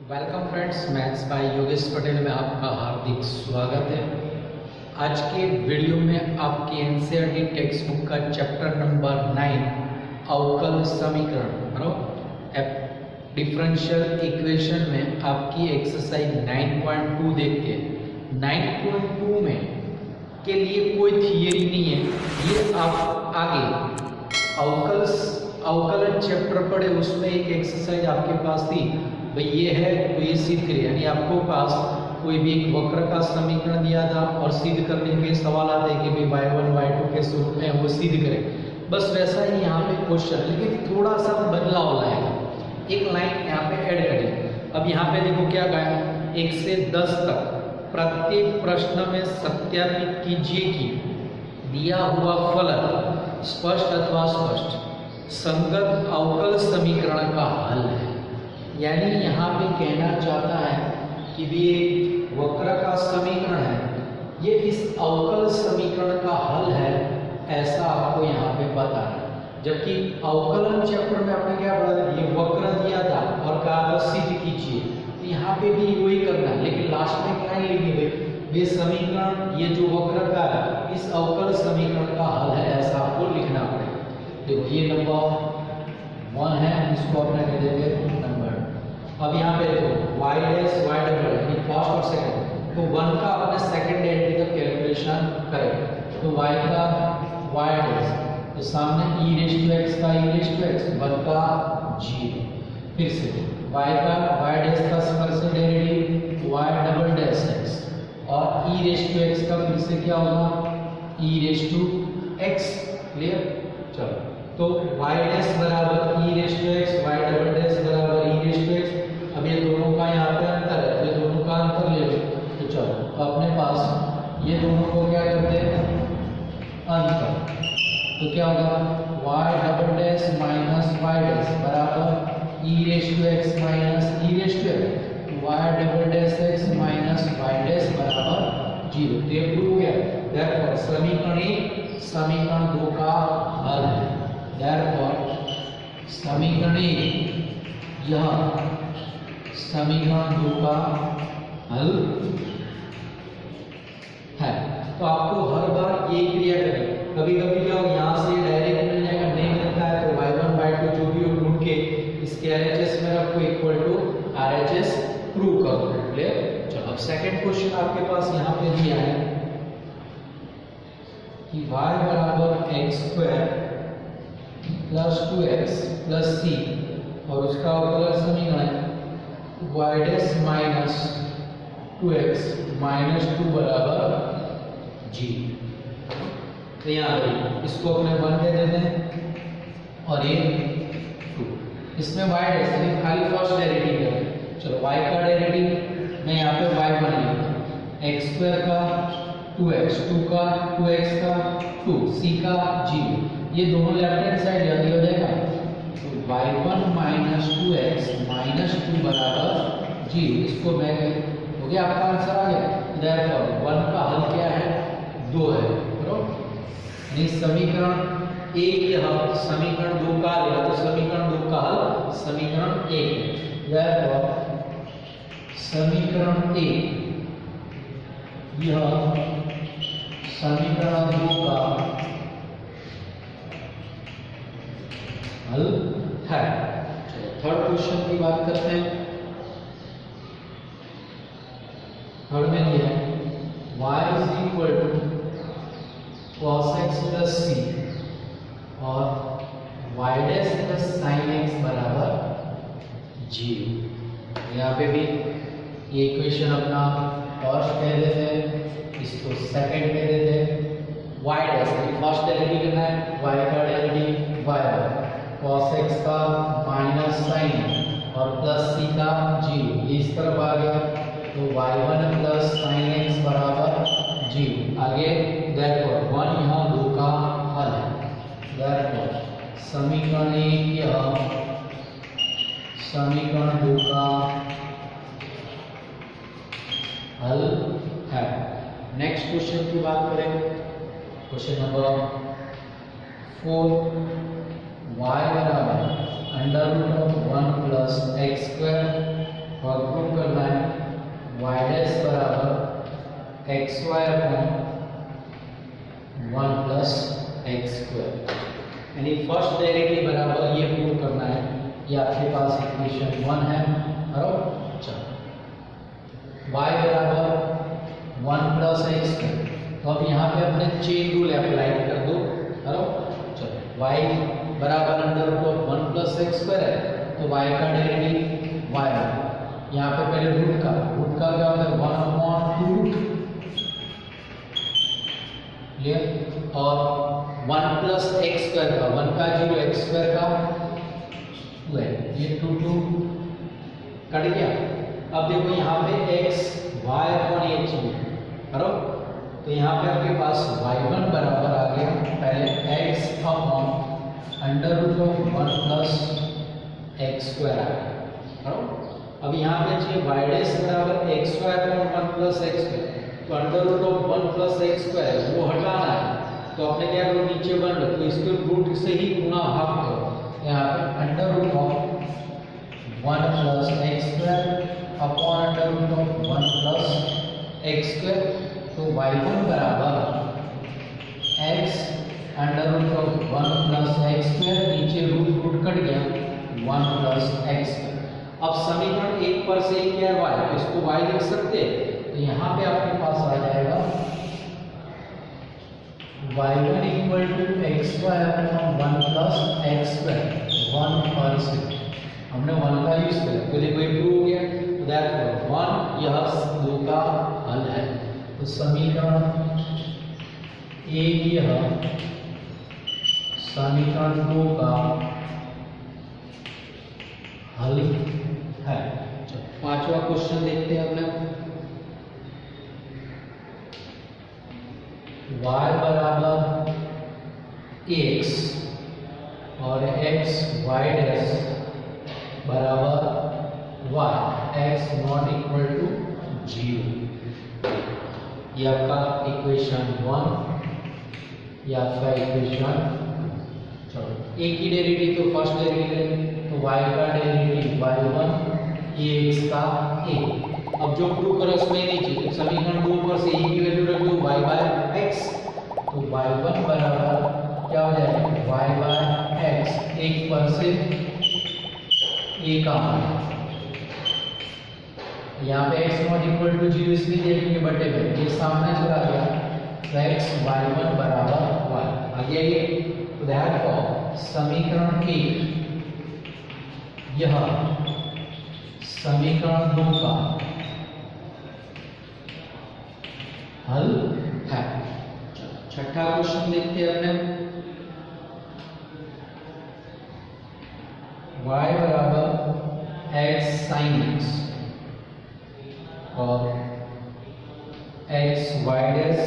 Welcome friends, maths by Yogesh Patel में आपका हार्दिक स्वागत है। आज के वीडियो में आपकी एनसीईआरटी टेक्स्ट बुक का चैप्टर नंबर 9 अवकल समीकरण डिफरेंशियल इक्वेशन में आपकी एक्सरसाइज 9.2 देखते हैं। 9.2 में के लिए कोई थियरी नहीं है, ये आप आगे अवकलन चैप्टर पढ़े उसमें एक एक्सरसाइज आपके पास थी भाई, ये है तो ये सिद्ध करिए, यानी आपको पास कोई भी एक वक्र का समीकरण दिया था और सिद्ध करने के सवाल आते हैं कि भाई y1 y2 के स्वरूप में वो सिद्ध करें। बस वैसा ही यहाँ पे क्वेश्चन, लेकिन थोड़ा सा बदलाव लाएगा, एक लाइन यहाँ पे ऐड करें। अब यहाँ पे देखो क्या कहा है, 1 से 10 तक प्रत्येक प्रश्न में सत्यापित कीजिए कि दिया हुआ फलन स्पष्ट अथवा स्पष्ट संगत अवकल समीकरण का हल है। यानी यहाँ पे कहना चाहता है कि ये वक्र का समीकरण है, ये इस अवकल समीकरण का हल है, ऐसा आपको यहाँ पे बताना है। जबकि अवकलन चैप्टर में आपने क्या पढ़ा, ये वक्र दिया था और कहा सिद्ध कीजिए, तो यहाँ पे भी वही करना है, लेकिन लास्ट में क्या लिखी भाई, ये समीकरण, ये जो वक्र का है इस अवकल समीकरण का हल है, ऐसा आपको लिखना पड़ेगा। देखो ये नंबर 1 है, इसको अपने कह देते नंबर। अब यहाँ पे देखो y डैश y डबल यानी फर्स्ट और सेकंड, तो 1 का अपने सेकंड डेरिवेटिव कैलकुलेशन करें, तो y का y डैश, तो सामने e रेज़ टू x का e रेज़ टू x, 1 का g, फिर से y का y डैश का स्पर्श derivative y double dash x और e रेज़ टू x का फिर से क्या होगा e raise to x। Clear? चलो, तो y डैश बराबर e raise to x, y double dash बराबर e रेज़ टू x। अब ये दोनों का यहाँ पे अंतर है, ये दोनों का अंतर ले लो, तो चलो तो अपने पास ये दोनों को क्या करते हैं अंतर, तो क्या होगा y double dash minus y dash बराबर e raise to x minus e raise to x, y double dash x minus y dash बराबर 0। तो ये प्रूव हो गया। देयरफॉर समीकरण 2 का हल है। देयरफॉर समीकरण यह समीकरण 2 का हल है। तो आपको हर बार ये क्रिया करें, कभी कभी क्या हो यहाँ से डायरेक्ट मिल जाएगा, नहीं मिलता है तो y1 y2 जो भी हो ढूंढ के इसके RHS में रखो इक्वल टू RHS प्रूव करो। क्लियर? चलो, अब सेकंड क्वेश्चन आपके पास यहाँ पे दिया है कि y बराबर x square plus 2x plus c और उसका अवकलन समीकरण है y dash minus 2x minus 2 बराबर g। तो यहाँ पे इसको अपने 1 दे देते हैं और ये 2, इसमें y डैश यानी खाली फर्स्ट डेरिवेटिव है। चलो y का डेरिवेटिव मैं यहाँ पे y मान लेता हूँ, x स्क्वायर का 2x, 2 का 2x का 2, c का 0, ये दोनों लेफ्ट हैंड साइड जल्दी हो जाएगा, तो y1 माइनस 2x माइनस 2 बराबर 0। इसको मैं हो गया, आपका आंसर आ गया। देयरफॉर 1 का हल क्या है 2 है, बराबर, यानी समीकरण 1 यह समीकरण 2 का हल है, तो समीकरण 2 का हल समीकरण 1 है। देयरफॉर समीकरण 1 यह समीकरण 2 का हल है। थर्ड क्वेश्चन की बात करते हैं। थर्ड में ये है y is equal to cos x plus c और y dash plus sin x बराबर 0। यहाँ पे भी ये इक्वेशन अपना फर्स्ट कह देते हैं, इसको सेकंड कह देते हैं। y डैश फर्स्ट डेरिवेटिव करना है, y का डेरिवेटिव y cos x का माइनस sin और प्लस c का 0, ये इस तरफ आ गया, तो y1 प्लस sin x बराबर 0। आगे देयरफॉर 1 यहाँ 2 का हल है। देयरफॉर समीकरण 1 यह समीकरण 2 का हल है। नेक्स्ट क्वेश्चन की बात करें, क्वेश्चन नंबर 4, y बराबर under root of 1 plus x square और प्रूव करना है वाई डैश बराबर x y upon 1 plus x square, यानी फर्स्ट डेरिवेटिव बराबर ये प्रूव करना है। ये आपके पास इक्वेशन 1 है। बराबर चलो y बराबर 1 प्लस एक्स स्क्वायर, तो अब यहाँ पे अपने चेन रूल अप्लाई कर दो। बराबर चलो y बराबर under root of 1 plus x square है, तो y का डेरिवेटिव y है। यहाँ पे पहले रूट का क्या होता है 1/2 क्लियर, और 1 प्लस एक्स स्क्वायर का 1 का 0 एक्स स्क्वायर का 2 है, ये 2 कट गया। अब देखो यहाँ पे x y अपॉन ये चीज, बराबर, तो यहाँ पे आपके पास y1 बराबर आ गया पहले x upon under root of 1 plus x square आ गया। बराबर अब यहाँ पे चाहिए y डैश बराबर x y upon 1 plus x square, तो under root of 1 plus x square वो हटाना है, तो आपने क्या करो नीचे 1 लो, तो इसके रूट से ही गुणा भाग करो। यहाँ पे under root of 1 plus x square upon under root of 1 plus x square, तो y1 बराबर x under root of 1 plus x square, नीचे रूट कट गया 1 प्लस एक्स स्क्वायर। अब समीकरण 1 पर से क्या है y, तो इसको y लिख सकते हैं, तो यहाँ पे आपके पास आ जाएगा y1 equal to x y upon 1 plus x square 1 पर से हमने 1 का यूज किया, तो देखो ये प्रूव हो गया, तो दैटफॉर 1 यह 2 का हल है। तो समीकरण 1 यह समीकरण 2 का हल है। पांचवा क्वेश्चन देखते हैं अपने, y बराबर x और x y डैश बराबर y x not equal to 0, ये आपका इक्वेशन 1, ये आपका इक्वेशन। चलो एक ही डेरिवेटिव, तो फर्स्ट डेरिवेटिव तो y का डेरिवेटिव y1 ये x का a। अब जो प्रूव करो उसमें नीचे समीकरण 2 पर से a की वैल्यू रख दो y बाय x, तो y1 बराबर क्या हो जाएगा y बाय x, 1 पर से a का मान, यहाँ पे x नॉट इक्वल टू 0 इसलिए देखेंगे बटे में ये सामने चला गया, तो x y1 बराबर y आ गया ये। तो दैटफॉर समीकरण 1 यह समीकरण 2 का हल है। छठा क्वेश्चन देखते हैं अपने, y बराबर x sin x और x y dash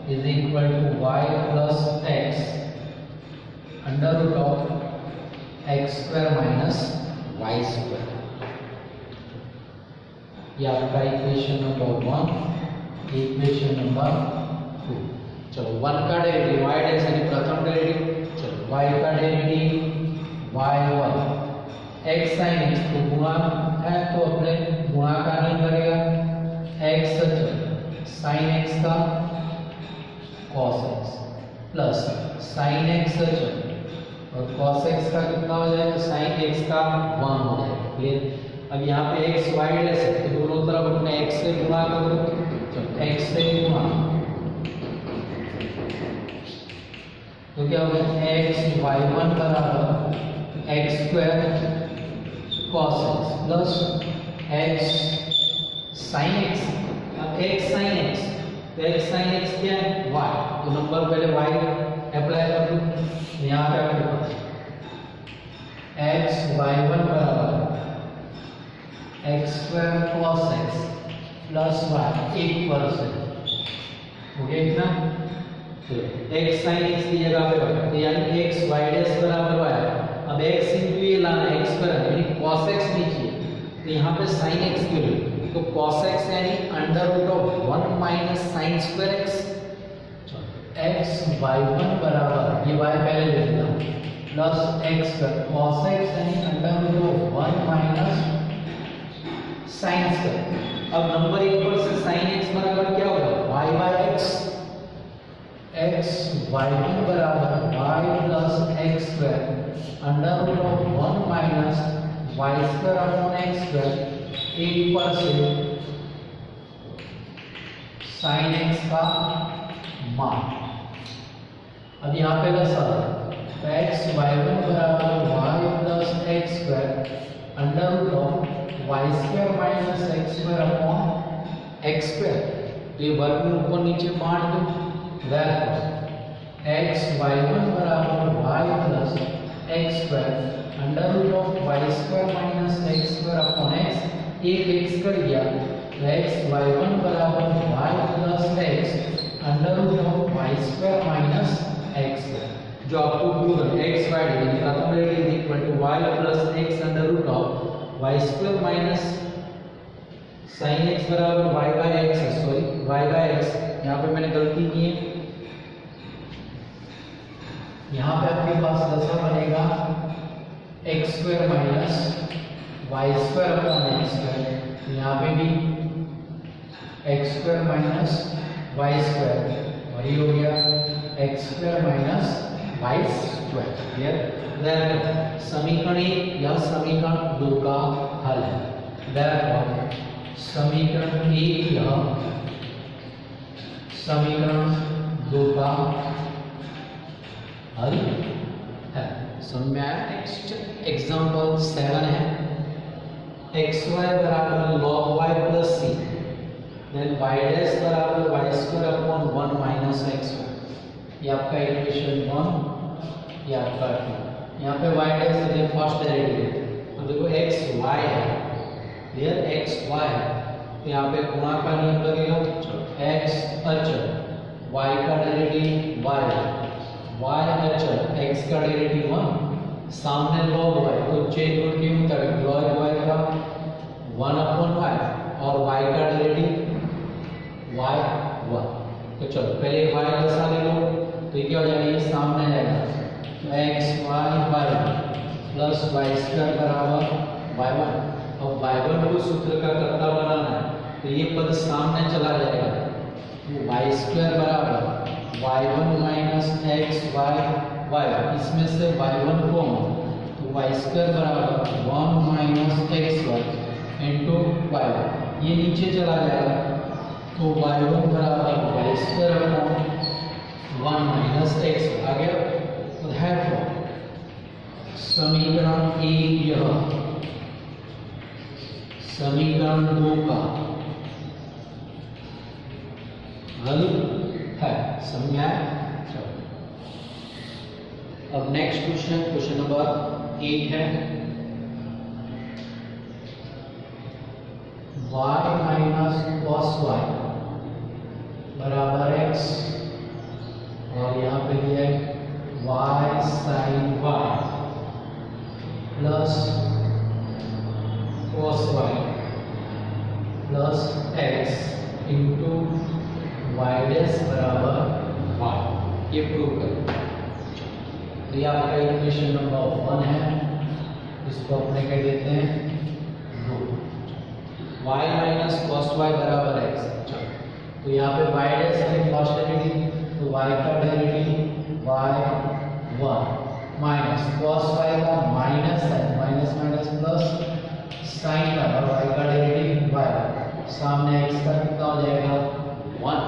is equal to y plus x under root of x square minus y square, ये आपका इक्वेशन नंबर 1, इक्वेशन नंबर 2। चलो 1 का डेरिवेटिव y डैश यानी प्रथम डेरिवेटिव, चलो y का derivative y1 x sin x तो गुणा है, तो अपने गुणा का नहीं करेगा, x sin x का cos x plus sin x और cos x का कितना हो जाएगा, sin x का 1 हो जाएगा। क्लियर, अब यहाँ पे x y डैश है, तो दोनों तरफ अपने x से गुणा कर दो, x से गुणा, तो क्या होगा x y1 बराबर x square cos x plus x sin x। अब x sin x, तो x sin x क्या है y, तो नंबर पहले y अप्लाई कर दो, यहाँ पे आपके पास x y1 बराबर x square cos x plus y 1% हो गया इतना, तो x sin x की जगह पे y, तो यानी x y डैश बराबर y। अब x इनटू ये लाना x स्क्वायर यानी cos x नीचे, तो यहाँ पे sin x की वैल्यू, तो cos x यानी under root of 1 minus sin square x, x y1 बराबर ये y पहले ले लेना plus x square cos x यानी under root of 1 minus sine square. अब नंबर 1 पर से साइन x बराबर क्या होगा y by x, x y1 बराबर y plus x square under root of 1 minus y square upon x square. 1 पर से साइन x का मान। अब यहाँ पे लसा x y1 बराबर y plus x square under root of y square minus x square upon x square. तो ये वर्ग में ऊपर नीचे बांट दो। x y1 बराबर y plus x square under root of y square minus x square upon x। एक x कर दिया तो x y1 बराबर y plus x under root of y square minus x square. जो आपको प्रूव है x y यानी प्रथम derivative equal to y plus x under root of y square minus sin x बराबर y बाय x है, sorry y by x। यहाँ पे मैंने गलती की है, यहाँ पे आपके पास दशा बनेगा x square minus y square upon x square. यहाँ पे भी x square minus y square और ये हो गया x square minus y square. Clear? समीकरण 1 या समीकरण 2 का हल है। therefore समीकरण 1 या समीकरण 2 का हल है। समझ में आया? नेक्स्ट एग्जांपल 7 है xy बराबर log y plus c then y dash बराबर y square upon 1 minus x square. ये आपका इक्वेशन 1, ये आपका 2। यहाँ पे y डैश है फर्स्ट डेरिवेटिव। अब देखो x y है, क्लियर? x y तो यहाँ पे गुणा का नियम लगेगा। x अचर y का डेरिवेटिव y अचर x का डेरिवेटिव 1 सामने log y तो चेन रूल के मुताबिक log y का 1 अपॉन y और y का डेरिवेटिव y 1। तो चलो पहले y दशा ले लो तो ये क्या हो जाएगा, ये सामने जाएगा तो x y plus y square बराबर y1। अब y1 को सूत्र का कर्ता बनाना है तो ये पद सामने चला जाएगा तो y स्क्वायर बराबर y1 माइनस x y इसमें से y1 कॉमन तो y स्क्वायर बराबर 1 minus x y into y1। ये नीचे चला जाएगा तो y1 बराबर y square upon 1 minus x आ गया। तो therefore समीकरण 1 यह समीकरण 2 का हल है। समझ में आया? अब नेक्स्ट क्वेश्चन, क्वेश्चन नंबर 8 है y माइनस cos y बराबर x और यहाँ पे दिया है y sin y plus cos y plus x into y dash बराबर y। ये प्रूव करें। तो ये आपका इक्वेशन नंबर 1 है, इसको अपने कह देते हैं 2। y माइनस cos y बराबर x। तो यहाँ पे y डैश है फर्स्ट डेरिवेटिव तो y का derivative y1 minus cos y का माइनस है, माइनस माइनस प्लस साइन का और y का डेरिवेटिव y सामने x का कितना हो जाएगा 1।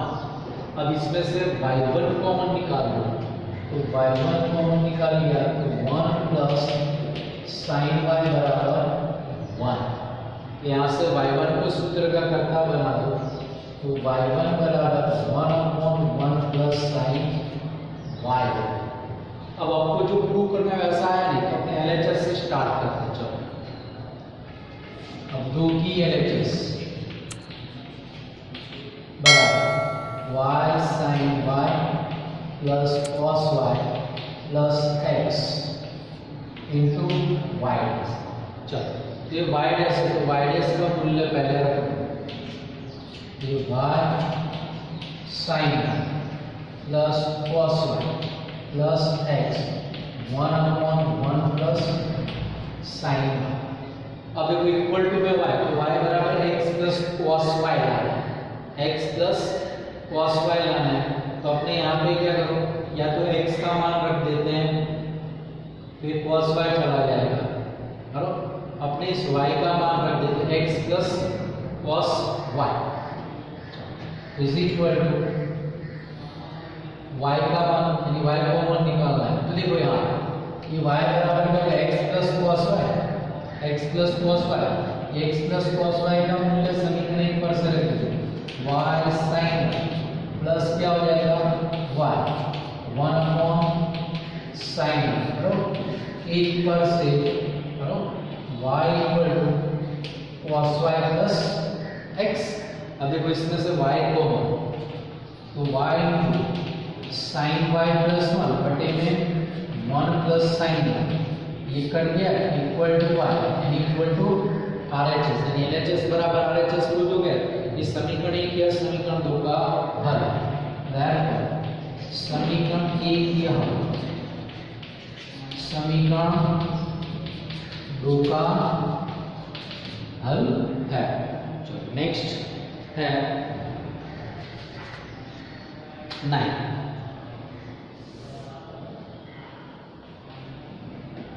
अब इसमें से y1 कॉमन निकाल लो तो y1 कॉमन निकाल लिया तो 1 प्लस साइन y बराबर 1। यहाँ से y1 को सूत्र का कर्ता बना दो तो y1 बराबर 1 अपॉन 1 प्लस साइन y। अब आपको जो प्रूव करना है वैसा है नहीं तो अपने LHS से स्टार्ट करते हैं। चलो अब 2 की LHS बराबर y sin y plus cos y plus x into y। चलो ये y डैश है तो y डैश का मूल्य पहले रखो। ये y sin plus cos y plus x 1 upon 1 plus sign. अब देखो इक्वल टू में y, तो y बराबर x प्लस cos y लाना है, x प्लस cos y लाना है। तो अपने यहाँ पे क्या करो, या तो x का मान रख देते हैं, फिर cos y चला जाएगा, करो अपने इस y का मान रख देते हैं x plus cos y is equal to y का मान, यानी y कॉमन निकालना है। तो देखो यहाँ ये y बराबर क्या है, x plus cos y, x plus cos y, x plus cos y का मूल्य समीकरण 1 पर से रख दो, y sin प्लस क्या हो जाएगा y 1 अपॉन sin, करो 1 पर से करो y equal to cos y plus x। अब देखो इसमें से y कॉमन, तो y sin y प्लस 1 बटे में 1 प्लस sin y, ये कट गया, इक्वल टू y यानी इक्वल टू RHS, यानी LHS बराबर RHS प्रूव हो गया। इस समीकरण 1 या समीकरण 2 का हल, दैट समीकरण 1 या समीकरण 2 का हल है। चलो नेक्स्ट है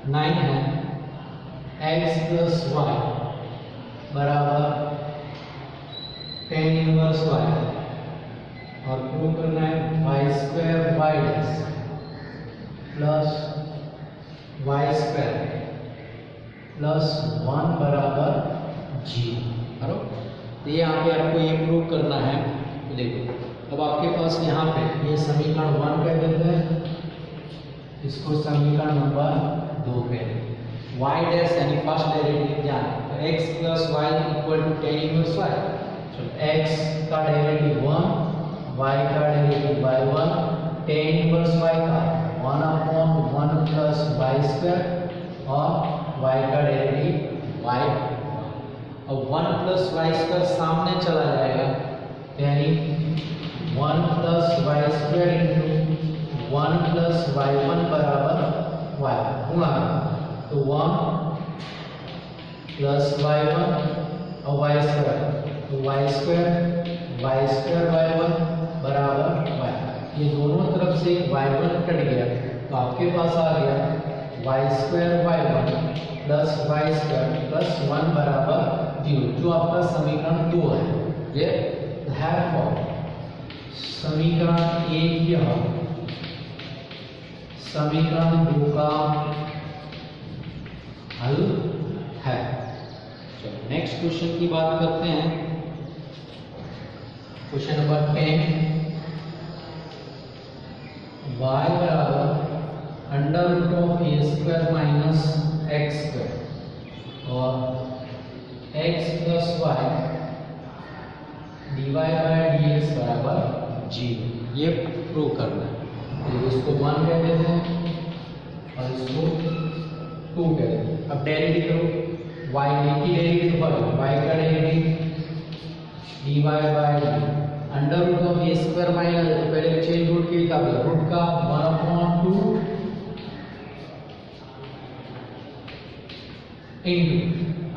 9 है x प्लस y बराबर tan इनवर्स y, और प्रूव करना है y square y dash plus y square plus 1 बराबर 0, करो। तो ये यहाँ पे आपको ये प्रूव करना है। तो देखो अब आपके पास यहाँ पे ये समीकरण 1 कह देते हैं, इसको समीकरण नंबर 2 कह देते हैं। y डैश यानी फर्स्ट डेरिवेटिव जान, तो x plus y equal to tan inverse y। चलो x का डेरिवेटिव 1, y का derivative y1, tan inverse y का 1 अपॉन 1 प्लस y स्क्वायर और y का डेरिवेटिव y। अब 1 प्लस y स्क्वायर सामने चला जाएगा, यानी 1 plus y square into 1 plus y1 बराबर y गुणा, तो 1 प्लस y1 और y स्क्वायर, तो y स्क्वायर y1 बराबर y। ये दोनों तरफ से y1 कट गया, तो आपके पास आ गया y square y1 plus y square plus 1 बराबर 0, जो आपका समीकरण 2 है। ये therefore समीकरण 1 यह समीकरण 2 का हल है। चलो नेक्स्ट क्वेश्चन की बात करते हैं। क्वेश्चन नंबर 10, y बराबर under root of a square minus x square और x plus y d y by d x बराबर 0, ये प्रूव करना है। तो इसको 1 कह देते हैं और इसको 2 कह देते हैं। अब डेरिवेटिव करो, y की डेरिवेटिव पर y का derivative dy by d under root of a square minus, तो पहले चेन रूट के हिसाब से रूट का 1/2 into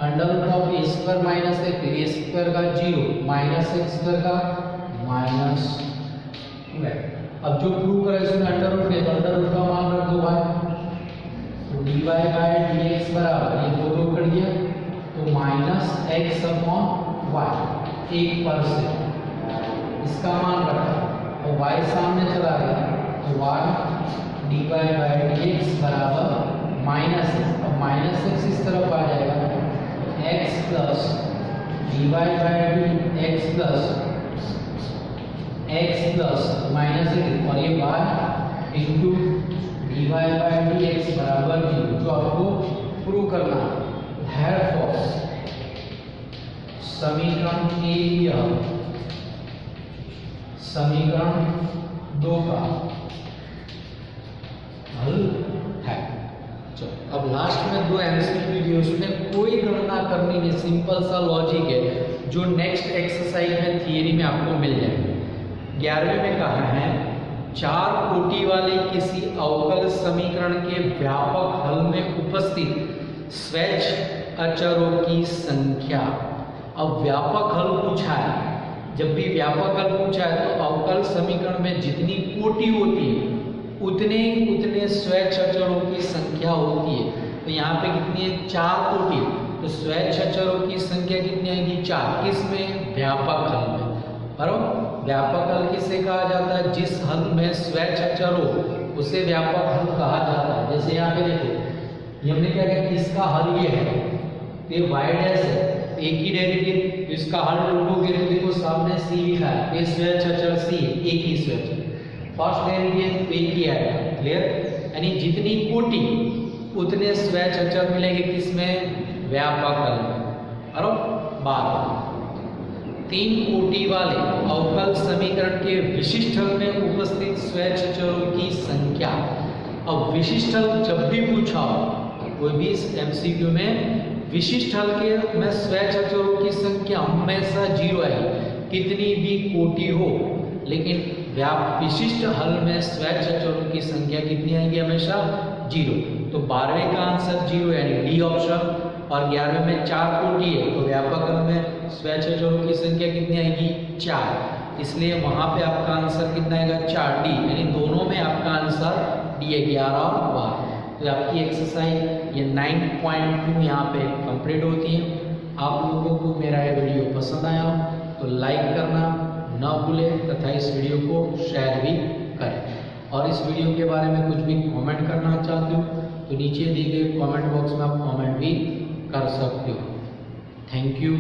under root of a square minus a square का 0 माइनस एक्स स्क्वायर का माइनस 2। अब जो प्रूव करा इसमें अंडर रूट है, तो अंडर रूट का मान रख दो y, तो dy बाय dx बराबर ये 2 कट गया, तो माइनस x अपॉन y 1 पर से इसका मान रखा और y सामने चला गया, तो y dy बाय dx बराबर माइनस x। अब माइनस x इस तरफ आ जाएगा, x plus dy by dx plus minus x और ये y into dy by dx बराबर 0, जो आपको प्रूव करना है। समीकरण 1 यह समीकरण 2 का हल है। चलो अब लास्ट में 2 एमसीक्यू दिए, उसमें कोई गणना करनी नहीं, सिंपल सा लॉजिक है जो नेक्स्ट एक्सरसाइज में थियरी में आपको मिल जाएगा। 11वें में कहा है 4 कोटि वाले किसी अवकल समीकरण के व्यापक हल में उपस्थित स्वैच्छ अचरों की संख्या। अब व्यापक हल पूछा है, जब भी व्यापक हल पूछा है तो अवकल समीकरण में जितनी कोटि होती है उतने स्वैच्छ अचरों की संख्या होती है। तो यहाँ पे कितनी है, 4 कोटि, तो स्वैच्छ अचरों की संख्या कितनी आएगी, 4। किसमें, व्यापक हल में। बराबर, व्यापक हल किसे कहा जाता है, जिस हल में स्वैच्छ अचर हो उसे व्यापक हल कहा जाता है। जैसे यहाँ पे देखो, ये हमने क्या किया, इसका हल ये है, ये y डैश है, एक ही डेरिवेटिव, तो इसका हल ढूंढोगे तो देखो सामने c लिखा है, ये स्वैच्छ अचर c है, एक ही स्वैच्छ, फर्स्ट डेरिवेटिव एक ही आएगा। क्लियर, यानी जितनी कोटि उतने स्वैच्छ अचर मिलेंगे किसमें, व्यापक हल में। और 3 कोटि वाले अवकल समीकरण के विशिष्ट हल में उपस्थित स्वैच्छ अचरों की संख्या। अब विशिष्ट हल जब भी पूछा हो, कोई भी एमसीक्यू में विशिष्ट हल के में स्वैच्छ अचरों की संख्या हमेशा 0 आएगी, कितनी भी कोटि हो, लेकिन विशिष्ट हल में स्वैच्छ अचरों की संख्या कितनी आएगी, हमेशा 0। तो 12वें का आंसर 0 यानी डी ऑप्शन। और 11वें में 4 कोटि है, तो व्यापक हल में स्वैच्छ अचरों की संख्या कितनी आएगी, 4, इसलिए वहां पे आपका आंसर कितना आएगा, 4 डी, यानी दोनों में आपका आंसर डी है, 11 और 12। तो आपकी एक्सरसाइज ये 9.2 यहाँ पे कंप्लीट होती है। आप लोगों को मेरा ये वीडियो पसंद आया तो लाइक करना न भूलें तथा इस वीडियो को शेयर भी करें। और इस वीडियो के बारे में कुछ भी कमेंट करना चाहते हो तो नीचे दिए गए कमेंट बॉक्स में आप कमेंट भी कर सकते हो। Thank you.